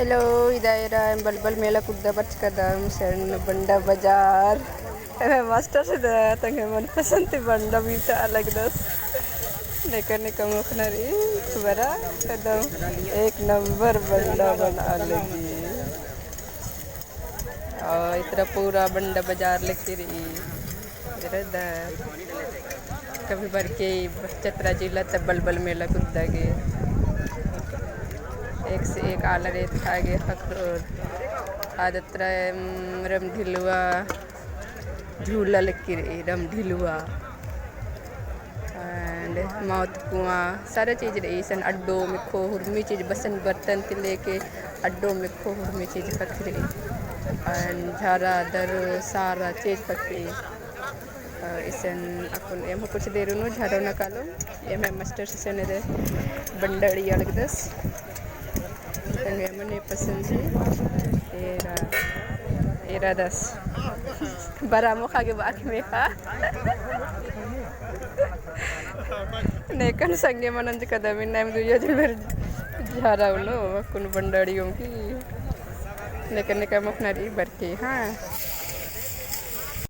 Hello, idaira balbal mela kudda kadam sen banda baजार master से तंगे मन पसंद बंदा भी था अलग दस लेकर ने कम खनरी बरा एकदम एक नंबर बंदा बना लगी और इतना पूरा बंदा बाजार लेके रही इधर कभी भर के चतरा जिला तब बलबल मेला कुद्दा के एक से एक आला रेत खा गए खखरोर आदत रम ढिलुआ झूला लेके रही रम ढिलुआ एंड मौत कुआं सारे चीज़ रही सन अड्डों में खो हुरमी चीज़ बसन बर्तन से लेके अड्डों में खो हुरमी चीज़ पकड़ी एंड झारा दर सारा चीज़ पकड़ी इसन अपन एम कुछ देर उन्हों झारो न कालो एम मास्टर से ने बंडड़ी अलग दस तंगे मने पसंद है एरा दस बरा मुखा के बाकी में खा नेकन संगे मनंज कदम नाम दुया जबर झारा उनो कुन बंडड़ियों की नेकन नेका मुखनारी बरके हाँ